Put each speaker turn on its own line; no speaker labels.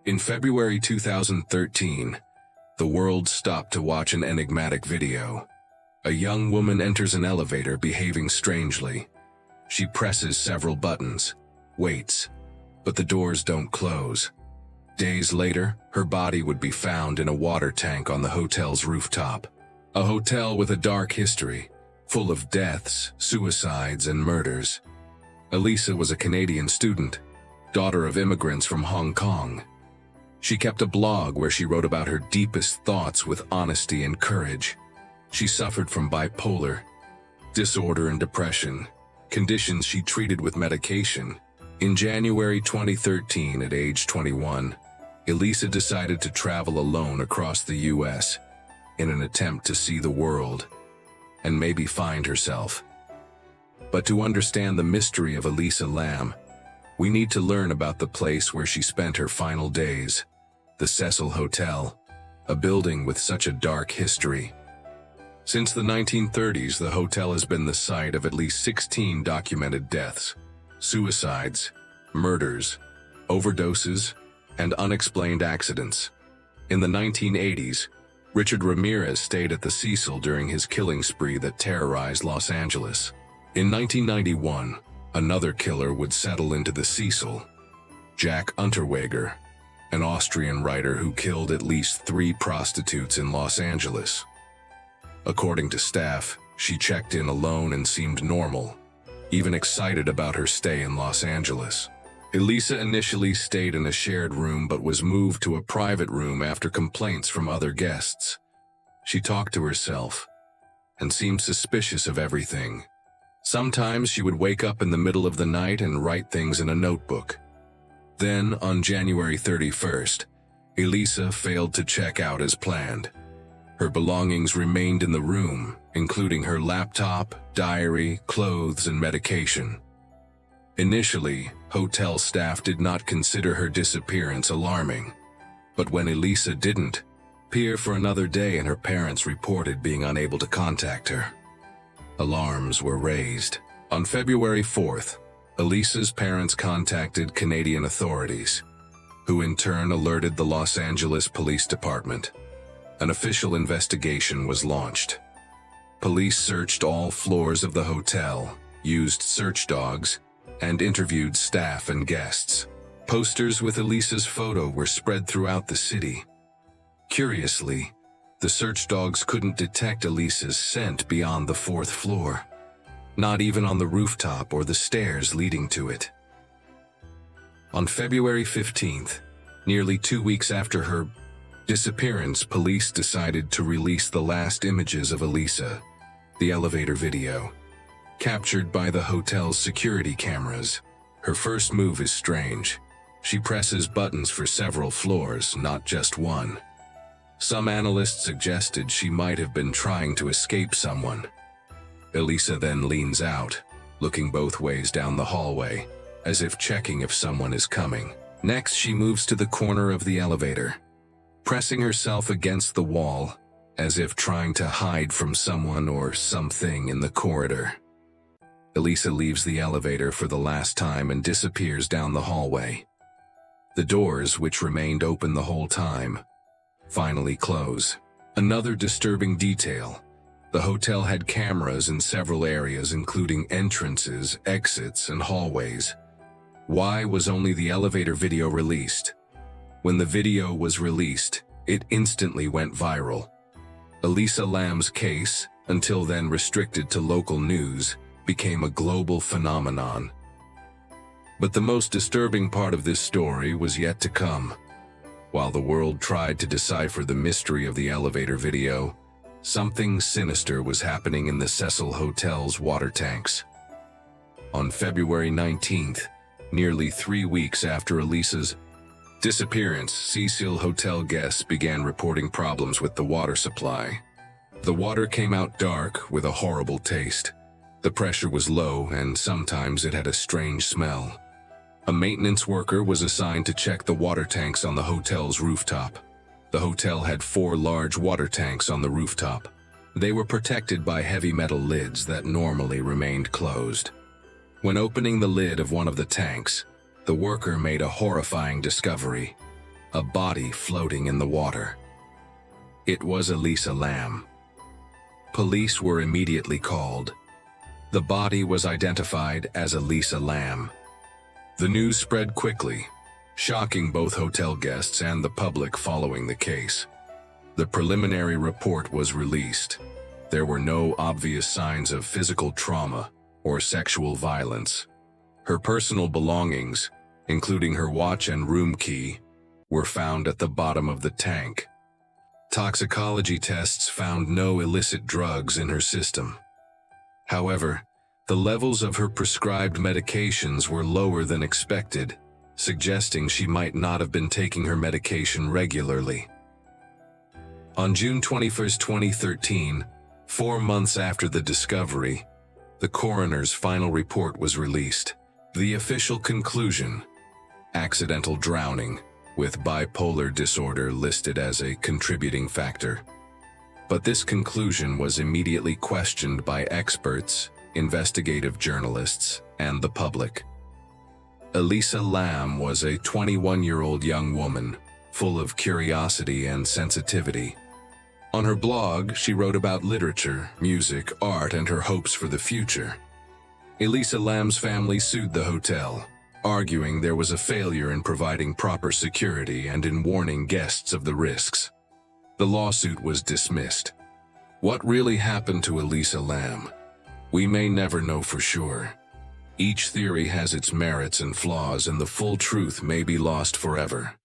In February 2013, the world stopped to watch an enigmatic video. A young woman enters an elevator behaving strangely. She presses several buttons, waits, but the doors don't close. Days later, her body would be found in a water tank on the hotel's rooftop. A hotel with a dark history, full of deaths, suicides, and murders. Elisa was a Canadian student, daughter of immigrants from Hong Kong. She kept a blog where she wrote about her deepest thoughts with honesty and courage. She suffered from bipolar disorder and depression, conditions she treated with medication. In January 2013, at age 21, Elisa decided to travel alone across the U.S. in an attempt to see the world and maybe find herself. But to understand the mystery of Elisa Lam, we need to learn about the place where she spent her final days, the Cecil Hotel, a building with such a dark history. Since the 1930s, the hotel has been the site of at least 16 documented deaths, suicides, murders, overdoses, and unexplained accidents. In the 1980s, Richard Ramirez stayed at the Cecil during his killing spree that terrorized Los Angeles. In 1991, another killer would settle into the Cecil, Jack Unterweger, an Austrian writer who killed at least 3 prostitutes in Los Angeles. According to staff, she checked in alone and seemed normal, even excited about her stay in Los Angeles. Elisa initially stayed in a shared room but was moved to a private room after complaints from other guests. She talked to herself and seemed suspicious of everything. Sometimes she would wake up in the middle of the night and write things in a notebook. Then, on January 31st, Elisa failed to check out as planned. Her belongings remained in the room, including her laptop, diary, clothes, and medication. Initially, hotel staff did not consider her disappearance alarming. But when Elisa didn't appear for another day and her parents reported being unable to contact her, alarms were raised. On February 4th, Elisa's parents contacted Canadian authorities, who in turn alerted the Los Angeles Police Department. An official investigation was launched. Police searched all floors of the hotel, used search dogs, and interviewed staff and guests. Posters with Elisa's photo were spread throughout the city. Curiously, the search dogs couldn't detect Elisa's scent beyond the 4th floor, not even on the rooftop or the stairs leading to it. On February 15th, nearly 2 weeks after her disappearance, police decided to release the last images of Elisa, the elevator video, captured by the hotel's security cameras. Her first move is strange. She presses buttons for several floors, not just one. Some analysts suggested she might have been trying to escape someone. Elisa then leans out, looking both ways down the hallway, as if checking if someone is coming. Next, she moves to the corner of the elevator, pressing herself against the wall, as if trying to hide from someone or something in the corridor. Elisa leaves the elevator for the last time and disappears down the hallway. The doors, which remained open the whole time, finally close. Another disturbing detail: the hotel had cameras in several areas, including entrances, exits, and hallways. Why was only the elevator video released? When the video was released, it instantly went viral. Elisa Lam's case, until then restricted to local news, became a global phenomenon. But the most disturbing part of this story was yet to come. While the world tried to decipher the mystery of the elevator video, something sinister was happening in the Cecil Hotel's water tanks. On February 19th, nearly 3 weeks after Elisa's disappearance, Cecil Hotel guests began reporting problems with the water supply. The water came out dark with a horrible taste. The pressure was low, and sometimes it had a strange smell. A maintenance worker was assigned to check the water tanks on the hotel's rooftop. The hotel had 4 large water tanks on the rooftop. They were protected by heavy metal lids that normally remained closed. When opening the lid of one of the tanks, the worker made a horrifying discovery. a body floating in the water. It was Elisa Lam. Police were immediately called. The body was identified as Elisa Lam. The news spread quickly, shocking both hotel guests and the public following the case. The preliminary report was released. There were no obvious signs of physical trauma or sexual violence. Her personal belongings, including her watch and room key, were found at the bottom of the tank. Toxicology tests found no illicit drugs in her system. However, the levels of her prescribed medications were lower than expected, suggesting she might not have been taking her medication regularly. On June 21, 2013, 4 months after the discovery, the coroner's final report was released. The official conclusion: accidental drowning, with bipolar disorder listed as a contributing factor. But this conclusion was immediately questioned by experts, investigative journalists, and the public. Elisa Lam was a 21-year-old young woman, full of curiosity and sensitivity. On her blog, she wrote about literature, music, art, and her hopes for the future. Elisa Lam's family sued the hotel, arguing there was a failure in providing proper security and in warning guests of the risks. The lawsuit was dismissed. What really happened to Elisa Lam? We may never know for sure. Each theory has its merits and flaws, and the full truth may be lost forever.